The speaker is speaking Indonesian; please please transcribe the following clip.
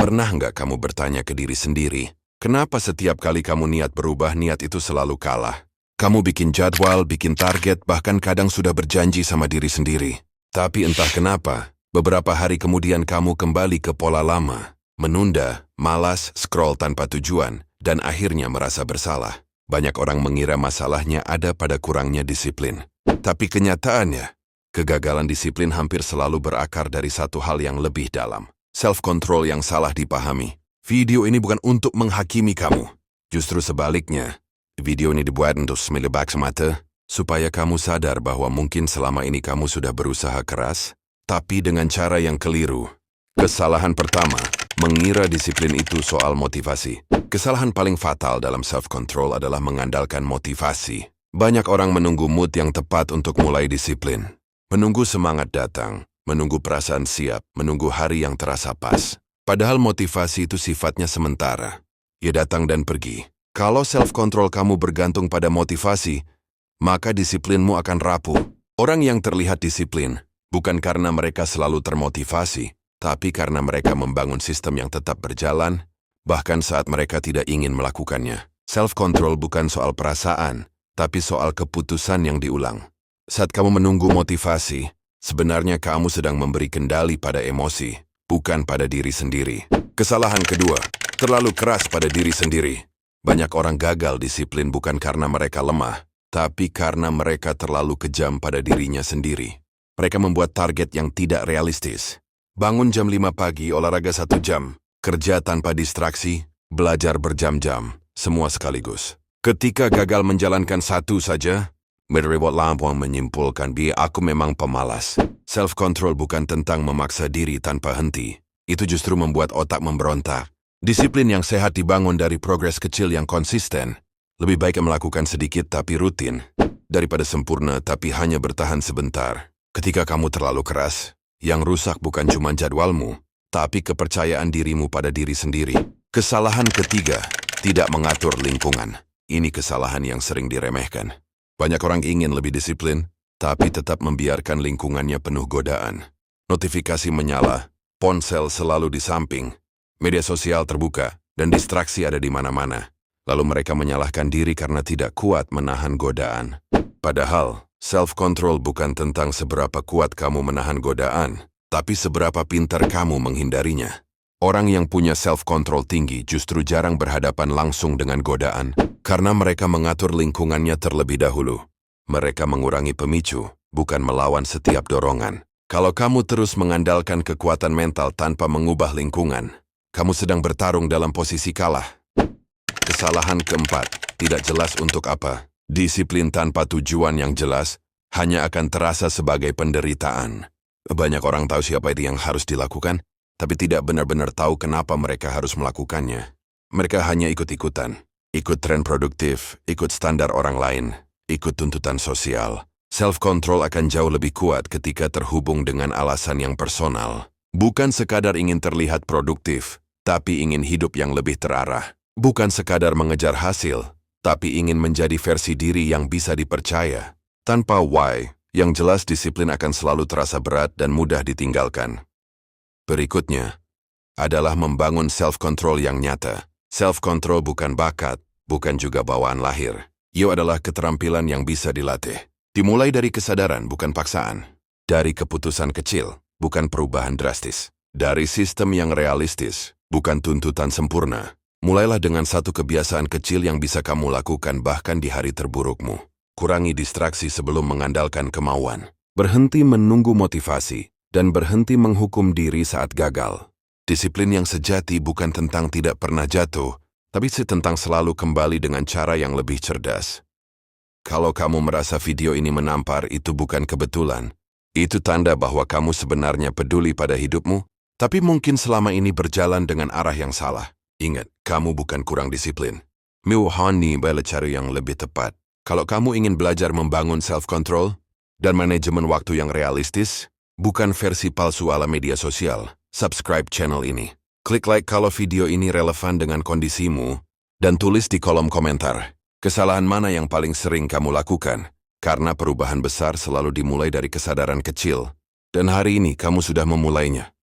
Pernah nggak kamu bertanya ke diri sendiri, kenapa setiap kali kamu niat berubah, niat itu selalu kalah? Kamu bikin jadwal, bikin target, bahkan kadang sudah berjanji sama diri sendiri. Tapi entah kenapa, beberapa hari kemudian kamu kembali ke pola lama. Menunda, malas, scroll tanpa tujuan, dan akhirnya merasa bersalah. Banyak orang mengira masalahnya ada pada kurangnya disiplin. Tapi kenyataannya, kegagalan disiplin hampir selalu berakar dari satu hal yang lebih dalam. Self-control yang salah dipahami. Video ini bukan untuk menghakimi kamu. Justru sebaliknya, video ini dibuat untuk semilebak semata, supaya kamu sadar bahwa mungkin selama ini kamu sudah berusaha keras, tapi dengan cara yang keliru. Kesalahan pertama, mengira disiplin itu soal motivasi. Kesalahan paling fatal dalam self-control adalah mengandalkan motivasi. Banyak orang menunggu mood yang tepat untuk mulai disiplin. Menunggu semangat datang. Menunggu perasaan siap, menunggu hari yang terasa pas. Padahal motivasi itu sifatnya sementara. Ia datang dan pergi. Kalau self-control kamu bergantung pada motivasi, maka disiplinmu akan rapuh. Orang yang terlihat disiplin, bukan karena mereka selalu termotivasi, tapi karena mereka membangun sistem yang tetap berjalan, bahkan saat mereka tidak ingin melakukannya. Self-control bukan soal perasaan, tapi soal keputusan yang diulang. Saat kamu menunggu motivasi, sebenarnya kamu sedang memberi kendali pada emosi, bukan pada diri sendiri. Kesalahan kedua, terlalu keras pada diri sendiri. Banyak orang gagal disiplin bukan karena mereka lemah, tapi karena mereka terlalu kejam pada dirinya sendiri. Mereka membuat target yang tidak realistis. Bangun jam 5 pagi, olahraga 1 jam, kerja tanpa distraksi, belajar berjam-jam, semua sekaligus. Ketika gagal menjalankan satu saja, Menerima Lampung menyimpulkan bahwa aku memang pemalas. Self-control bukan tentang memaksa diri tanpa henti. Itu justru membuat otak memberontak. Disiplin yang sehat dibangun dari progres kecil yang konsisten. Lebih baik melakukan sedikit tapi rutin, daripada sempurna tapi hanya bertahan sebentar. Ketika kamu terlalu keras, yang rusak bukan cuma jadwalmu, tapi kepercayaan dirimu pada diri sendiri. Kesalahan ketiga, tidak mengatur lingkungan. Ini kesalahan yang sering diremehkan. Banyak orang ingin lebih disiplin, tapi tetap membiarkan lingkungannya penuh godaan. Notifikasi menyala, ponsel selalu di samping, media sosial terbuka, dan distraksi ada di mana-mana. Lalu mereka menyalahkan diri karena tidak kuat menahan godaan. Padahal, self-control bukan tentang seberapa kuat kamu menahan godaan, tapi seberapa pintar kamu menghindarinya. Orang yang punya self-control tinggi justru jarang berhadapan langsung dengan godaan, karena mereka mengatur lingkungannya terlebih dahulu. Mereka mengurangi pemicu, bukan melawan setiap dorongan. Kalau kamu terus mengandalkan kekuatan mental tanpa mengubah lingkungan, kamu sedang bertarung dalam posisi kalah. Kesalahan keempat, tidak jelas untuk apa. Disiplin tanpa tujuan yang jelas hanya akan terasa sebagai penderitaan. Banyak orang tahu siapa itu yang harus dilakukan, tapi tidak benar-benar tahu kenapa mereka harus melakukannya. Mereka hanya ikut-ikutan. Ikut tren produktif, ikut standar orang lain, ikut tuntutan sosial. Self-control akan jauh lebih kuat ketika terhubung dengan alasan yang personal. Bukan sekadar ingin terlihat produktif, tapi ingin hidup yang lebih terarah. Bukan sekadar mengejar hasil, tapi ingin menjadi versi diri yang bisa dipercaya. Tanpa why, yang jelas disiplin akan selalu terasa berat dan mudah ditinggalkan. Berikutnya adalah membangun self-control yang nyata. Self-control bukan bakat, bukan juga bawaan lahir. Ia adalah keterampilan yang bisa dilatih. Dimulai dari kesadaran, bukan paksaan. Dari keputusan kecil, bukan perubahan drastis. Dari sistem yang realistis, bukan tuntutan sempurna. Mulailah dengan satu kebiasaan kecil yang bisa kamu lakukan bahkan di hari terburukmu. Kurangi distraksi sebelum mengandalkan kemauan. Berhenti menunggu motivasi, dan berhenti menghukum diri saat gagal. Disiplin yang sejati bukan tentang tidak pernah jatuh, tapi tentang selalu kembali dengan cara yang lebih cerdas. Kalau kamu merasa video ini menampar, itu bukan kebetulan. Itu tanda bahwa kamu sebenarnya peduli pada hidupmu, tapi mungkin selama ini berjalan dengan arah yang salah. Ingat, kamu bukan kurang disiplin. Mewahani bela cara yang lebih tepat. Kalau kamu ingin belajar membangun self-control dan manajemen waktu yang realistis, bukan versi palsu ala media sosial, subscribe channel ini. Klik like kalau video ini relevan dengan kondisimu, dan tulis di kolom komentar. Kesalahan mana yang paling sering kamu lakukan? Karena perubahan besar selalu dimulai dari kesadaran kecil. Dan hari ini kamu sudah memulainya.